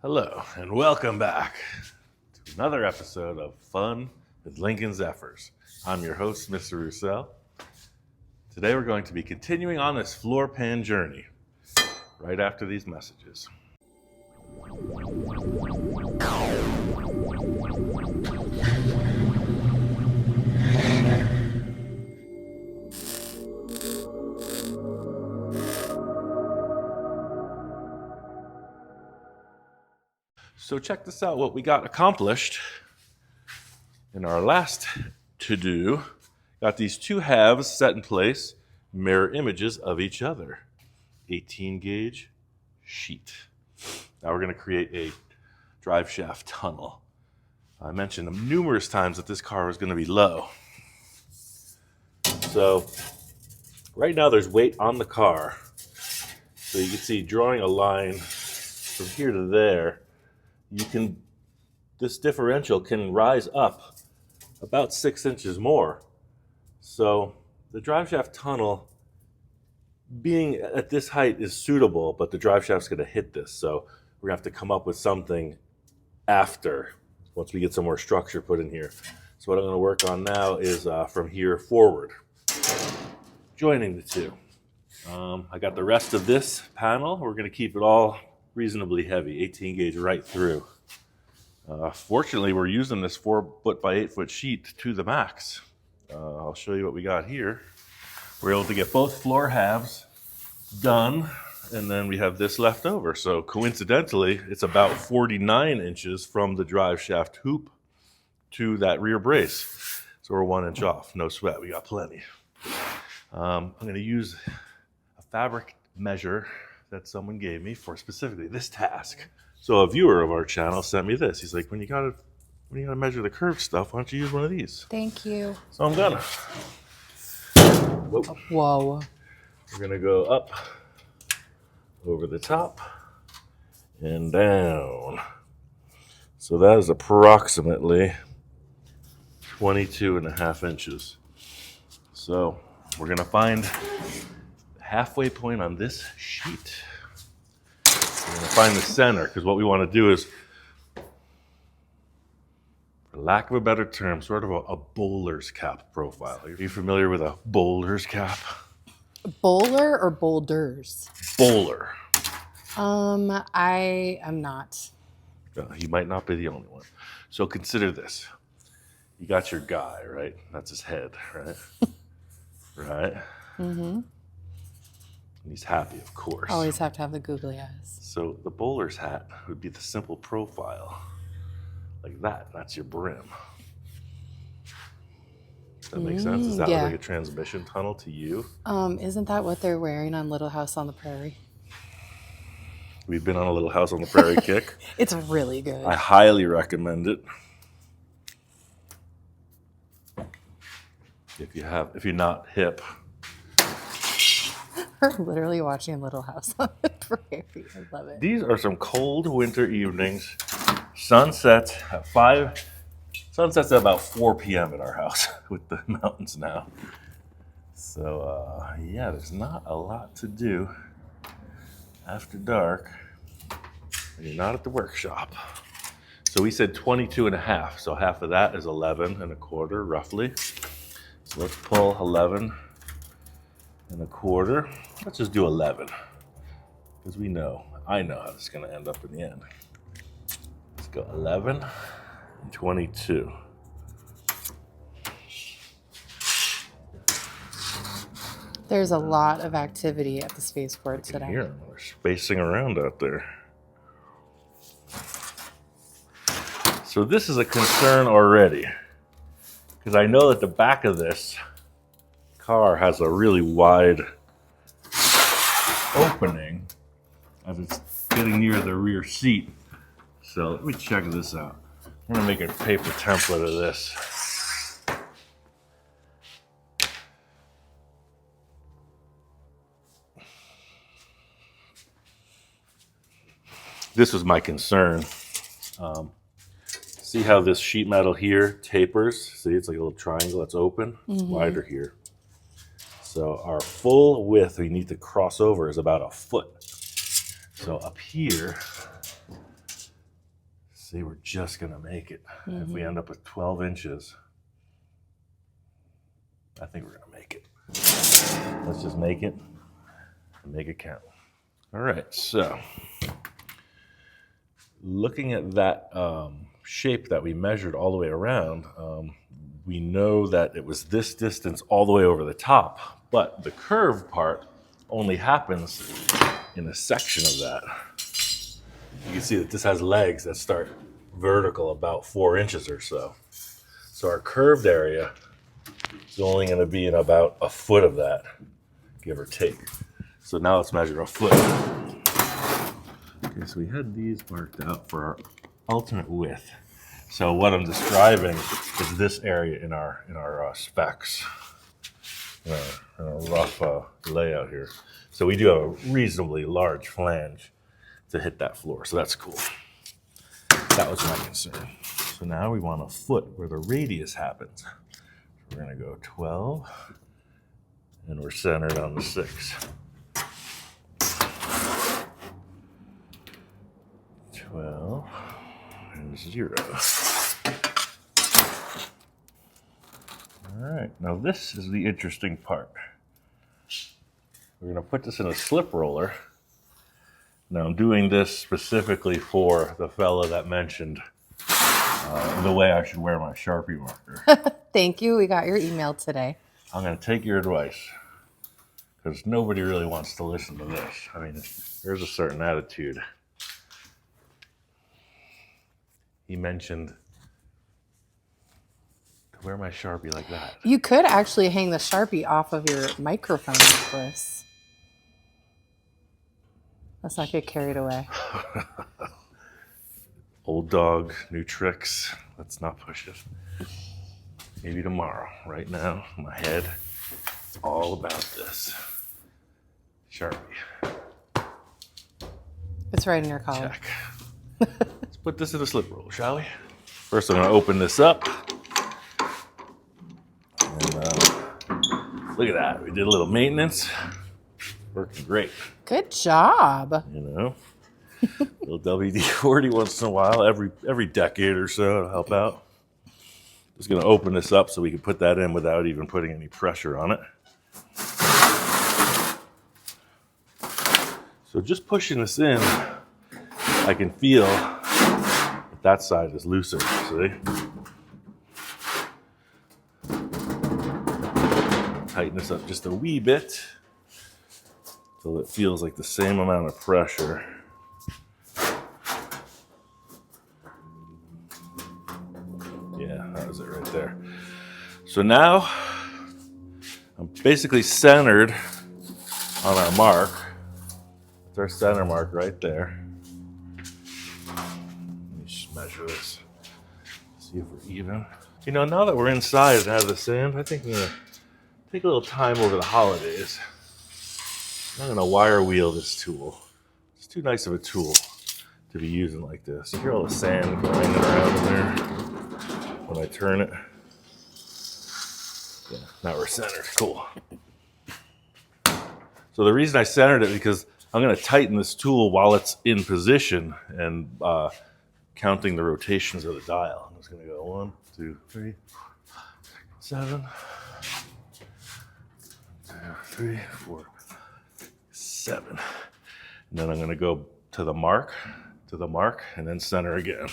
Hello, and welcome back to another episode of Fun with Lincoln Zephyrs. I'm your host, Mr. Roussel. Today we're going to be continuing on this floor pan journey right after these messages. So check this out, what we got accomplished in our last to-do. Got these two halves set in place, mirror images of each other. 18 gauge sheet. Now we're going to create a drive shaft tunnel. I mentioned numerous times that this car was going to be low. So right now there's weight on the car. So you can see drawing a line from here to there, this differential can rise up about 6 inches more. So the drive shaft tunnel being at this height is suitable, but the drive shaft's going to hit this. So we're going to have to come up with something after, once we get some more structure put in here. So what I'm going to work on now is from here forward, joining the two. I got the rest of this panel. We're going to keep it all reasonably heavy, 18 gauge right through. Fortunately, we're using this 4-foot by 8-foot sheet to the max. I'll show you what we got here. We're able to get both floor halves done, and then we have this left over. So coincidentally, it's about 49 inches from the drive shaft hoop to that rear brace. So we're 1 inch off, no sweat, we got plenty. I'm going to use a fabric measure that someone gave me for specifically this task. So a viewer of our channel sent me this. He's like, when you gotta measure the curved stuff, why don't you use one of these? Thank you. So I'm gonna. Whoa. We're gonna go up, over the top, and down. So that is approximately 22.5 inches. So we're gonna find the halfway point on this sheet. We're going to find the center, because what we want to do is, for lack of a better term, sort of a bowler's cap profile. Are you familiar with a bowler's cap? Bowler or boulders? Bowler. I am not. You might not be the only one. So consider this. You got your guy, right? That's his head, right? Right? Mm-hmm. And he's happy, of course. Always have to have the googly eyes. So the bowler's hat would be the simple profile, like that. That's your brim. Does that make sense? Does that look like a transmission tunnel to you? Isn't that what they're wearing on Little House on the Prairie? We've been on a Little House on the Prairie kick. It's really good. I highly recommend it. If you're not hip. We're literally watching Little House on the Prairie. I love it. These are some cold winter evenings. Sunsets at about 4 p.m. at our house with the mountains now. So, yeah, there's not a lot to do after dark when you're not at the workshop. So we said 22.5, so half of that is 11.25 roughly. So let's pull 11.25. Let's just do 11, because I know how this is going to end up in the end. Let's go 11 and 22. There's a lot of activity at the spaceport today. Here, we're spacing around out there. So this is a concern already, because I know that the back of this car has a really wide opening as it's getting near the rear seat. So let me check this out. I'm going to make a paper template of this. This was my concern. See how this sheet metal here tapers? See, it's like a little triangle that's open. It's wider here. So our full width we need to cross over is about a foot. So up here, See, we're just gonna make it. If we end up with 12 inches, I think we're gonna make it. Let's just make it and make it count. All right, so looking at that shape that we measured all the way around, we know that it was this distance all the way over the top, but the curved part only happens in a section of that. You can see that this has legs that start vertical about 4 inches or so. So our curved area is only going to be in about a foot of that, give or take. So now let's measure a foot. Okay, so we had these marked out for our ultimate width. So what I'm describing is this area in our specs, in our rough layout here. So we do have a reasonably large flange to hit that floor, so that's cool. That was my concern. So now we want a foot where the radius happens. So we're gonna go 12, and we're centered on the 6. 12 and 0. All right, now this is the interesting part. We're gonna put this in a slip roller. Now I'm doing this specifically for the fella that mentioned the way I should wear my Sharpie marker. Thank you. We got your email today. I'm gonna take your advice because nobody really wants to listen to this. I mean, there's a certain attitude. He mentioned to wear my Sharpie like that. You could actually hang the Sharpie off of your microphone, Chris. Let's not get carried away. Old dog, new tricks. Let's not push it. Maybe tomorrow. Right now, my head is all about this. Sharpie. It's right in your collar. Check. Let's put this in a slip roll, shall we? First, I'm going to open this up. And look at that. We did a little maintenance. Working great. Good job. You know, a little WD-40 once in a while, every decade or so to help out. Just going to open this up so we can put that in without even putting any pressure on it. So just pushing this in, I can feel that side is looser, see? Tighten this up just a wee bit till it feels like the same amount of pressure. Yeah, that was it right there. So now I'm basically centered on our mark. That's our center mark right there. Measure this, see if we're even. You know, now that we're inside and out of the sand, I think I'm gonna take a little time over the holidays. I'm gonna wire wheel this tool. It's too nice of a tool to be using like this. You hear all the sand grinding around in there when I turn it. Yeah, now we're centered, cool. So the reason I centered it because I'm gonna tighten this tool while it's in position and counting the rotations of the dial. I'm just going to go 1, 2, 3, 7, 2, 3, 4, 7. And then I'm going to go to the mark, and then center again.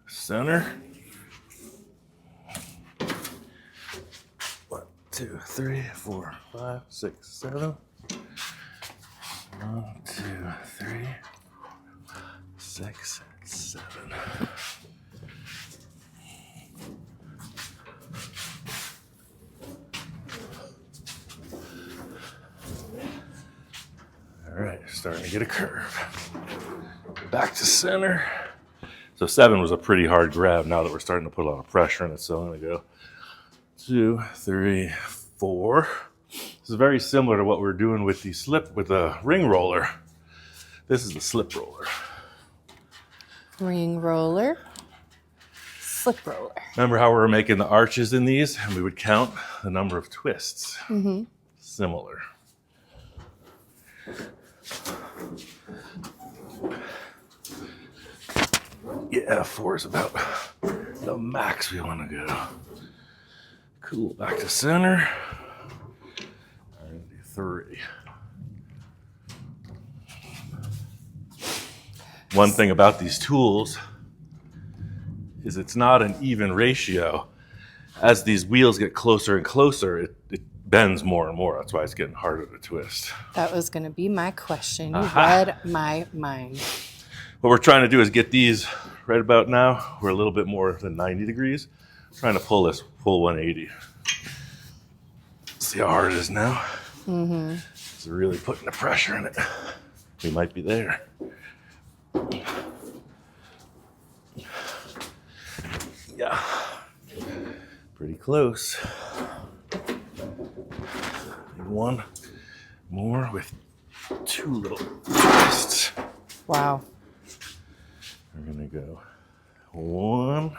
Center. 1, 2, 3, 4, 5, 6, 7. 1, 2, 3, 6, 7. All right, starting to get a curve. Back to center. So 7 was a pretty hard grab now that we're starting to put a lot of pressure in it. So I'm going to go 2, 3, 4. This is very similar to what we're doing with the ring roller. This is the slip roller. Ring roller, slip roller. Remember how we were making the arches in these and we would count the number of twists? Mm-hmm. Similar. Yeah, 4 is about the max we want to go. Cool, back to center. And 3. One thing about these tools is it's not an even ratio. As these wheels get closer and closer, it bends more and more. That's why it's getting harder to twist. That was going to be my question. You Aha. read my mind. What we're trying to do is get these right about now. We're a little bit more than 90 degrees. Trying to pull this full 180. See how hard it is now? Mm-hmm. It's really putting the pressure in it. We might be there. Yeah, pretty close. One more with 2 little twists. Wow. We're gonna go 1.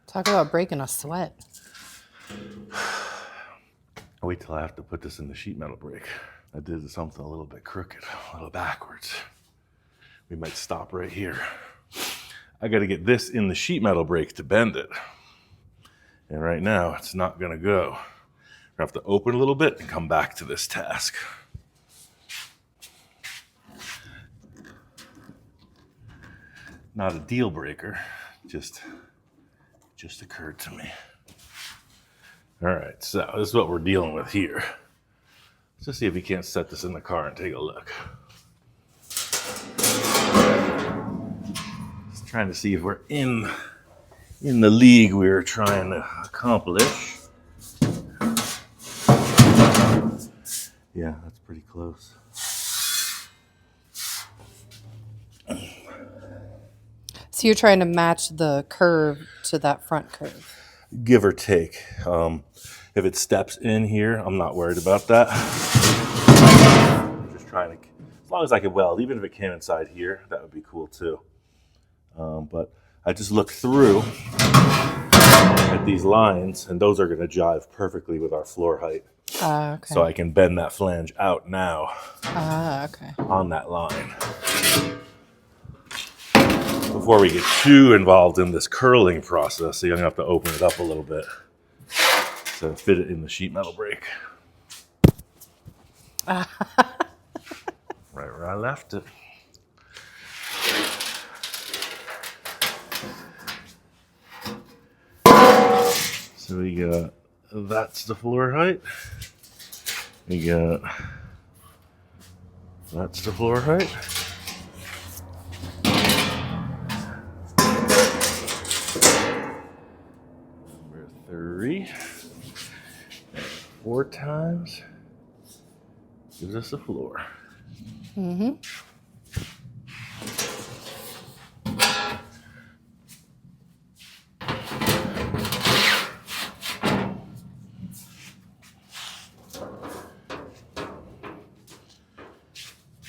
Talk about breaking a sweat. I'll wait till I have to put this in the sheet metal brake. I did something a little bit crooked, a little backwards. We might stop right here. I got to get this in the sheet metal brake to bend it. And right now, it's not going to go. I have to open a little bit and come back to this task. Not a deal breaker, just occurred to me. All right, so this is what we're dealing with here. Let's just see if we can't set this in the car and take a look. Just trying to see if we're in the league we were trying to accomplish. Yeah, that's pretty close. So you're trying to match the curve to that front curve. Give or take. If it steps in here, I'm not worried about that. I'm just trying to, as long as I can weld, even if it came inside here, that would be cool too. But I just look through at these lines, and those are going to jive perfectly with our floor height. Okay. So I can bend that flange out now Okay. on that line. Before we get too involved in this curling process, so you're going to have to open it up a little bit to fit it in the sheet metal brake. Right where I left it. So we got, that's the floor height. We got, that's the floor height. Number 3. 4 times gives us a floor. Mm-hmm.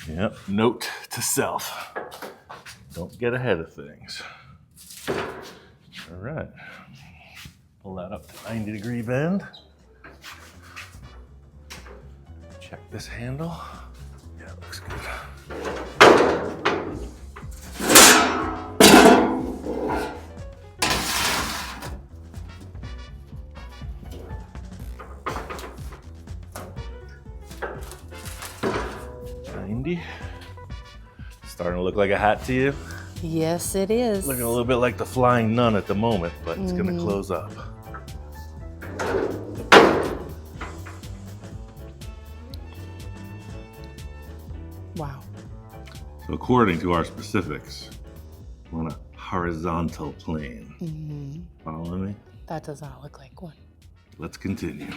Yep, note to self. Don't get ahead of things. All right. Pull that up to 90-degree bend. Check this handle. Yeah, it looks good. 90. Starting to look like a hat to you? Yes, it is. Looking a little bit like the Flying Nun at the moment, but it's going to close up. Wow. So according to our specifics, on a horizontal plane. Mm-hmm. Following me? That does not look like one. Let's continue.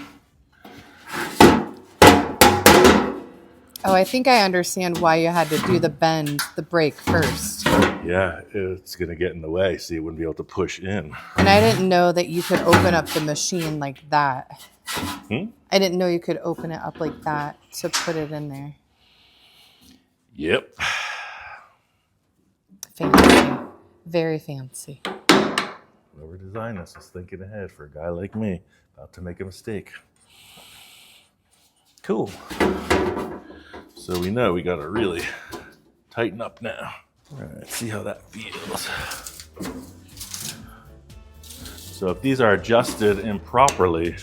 Oh, I think I understand why you had to do the bend, the brake first. Yeah, it's going to get in the way, so you wouldn't be able to push in. And I didn't know that you could open up the machine like that. Hmm? I didn't know you could open it up like that to put it in there. Yep. Fancy. Very fancy. Whoever designed this was thinking ahead for a guy like me about to make a mistake. Cool. So we know we got to really tighten up now. All right, see how that feels. So if these are adjusted improperly,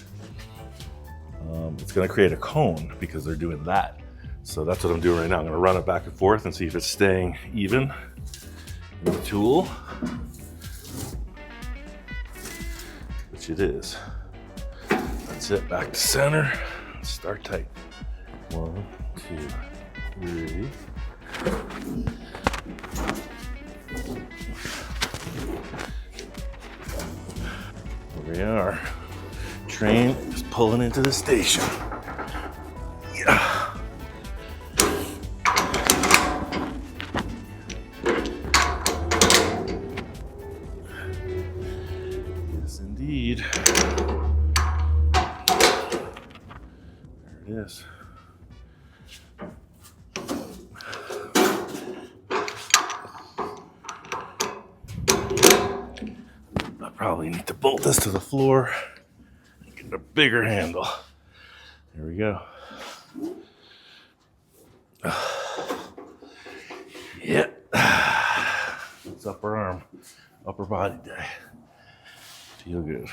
it's going to create a cone because they're doing that. So that's what I'm doing right now. I'm going to run it back and forth and see if it's staying even with the tool, which it is. That's it, back to center. Start tight. 1, 2, 3. Here we are. Train is pulling into the station. Yeah. Yes, indeed. There it is. I probably need to bolt this to the floor and get a bigger handle. There we go. Yeah. It's upper arm, upper body day. Feel good.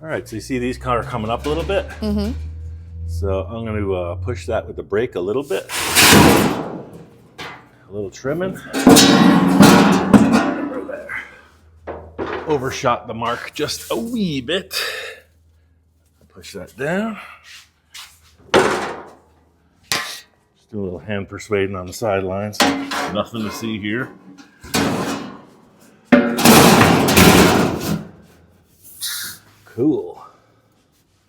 All right, so you see these kind of coming up a little bit? Mm-hmm. So I'm going to push that with the brake a little bit. A little trimming. Over there. Overshot the mark just a wee bit. Push that down. Just do a little hand persuading on the sidelines. Nothing to see here. Cool.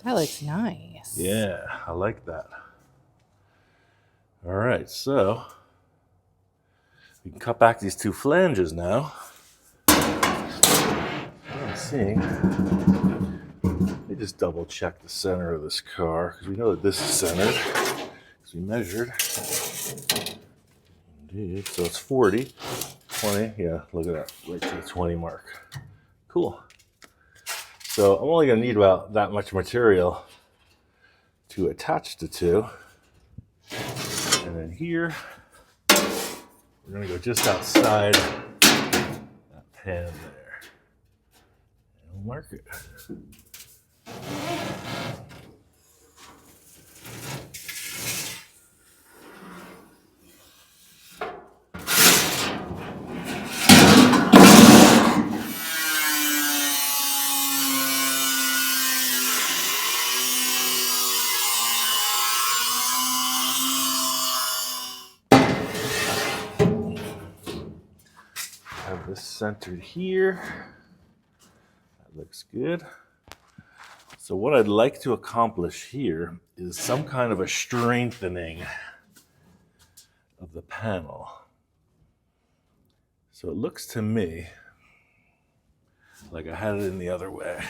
That looks nice. Yeah, I like that. All right, so we can cut back these two flanges now. Let's see. Let me just double check the center of this car because we know that this is centered because we measured. Indeed, so it's 40, 20. Yeah, look at that, right to the 20 mark. Cool. So I'm only going to need about that much material to attach the two. And then here, we're going to go just outside that pan there. And we'll mark it. Have this centered here. That looks good. So what I'd like to accomplish here is some kind of a strengthening of the panel. So it looks to me like I had it in the other way.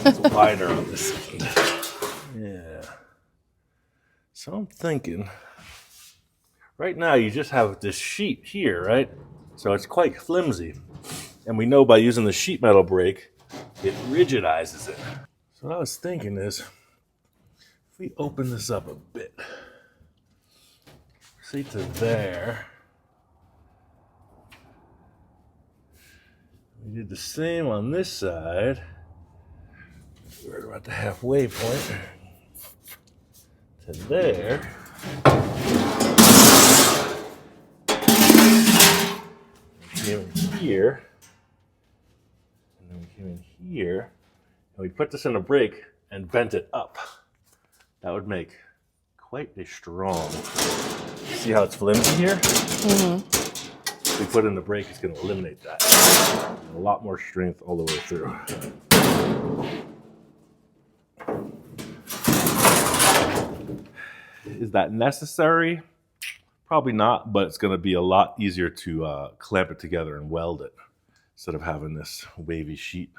It's wider on this end. Yeah. So I'm thinking, right now you just have this sheet here, right? So it's quite flimsy. And we know by using the sheet metal brake, it rigidizes it. So what I was thinking is, if we open this up a bit, see to there, we did the same on this side. We're about the halfway point to there. We came in here, and then we came in here, and we put this in a brake and bent it up. That would make quite a strong. See how it's flimsy here? Mm-hmm. If we put in the brake, it's going to eliminate that. A lot more strength all the way through. Is that necessary? Probably not, but it's going to be a lot easier to clamp it together and weld it. instead of having this wavy sheet.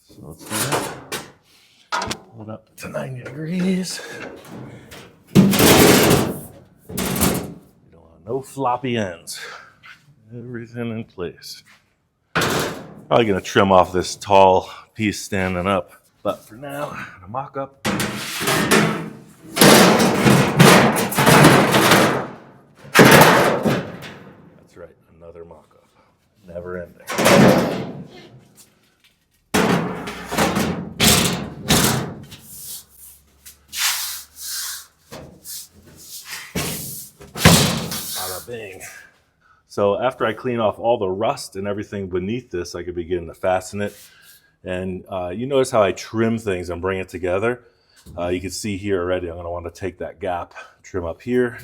So let's do that. Hold up to 90 degrees. You don't want no floppy ends. Everything in place. Probably gonna trim off this tall piece standing up, but for now, I'm gonna mock up. That's right, another mock up. Never ending. Bada bing. So after I clean off all the rust and everything beneath this, I can begin to fasten it. And you notice how I trim things and bring it together. You can see here already, I'm going to want to take that gap, trim up here,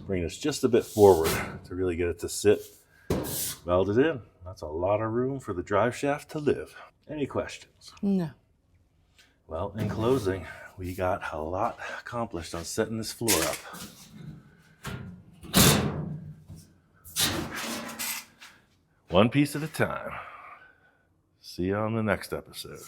bring this just a bit forward to really get it to sit welded in. That's a lot of room for the drive shaft to live. Any questions? No. Well, in closing, we got a lot accomplished on setting this floor up. One piece at a time. See you on the next episode.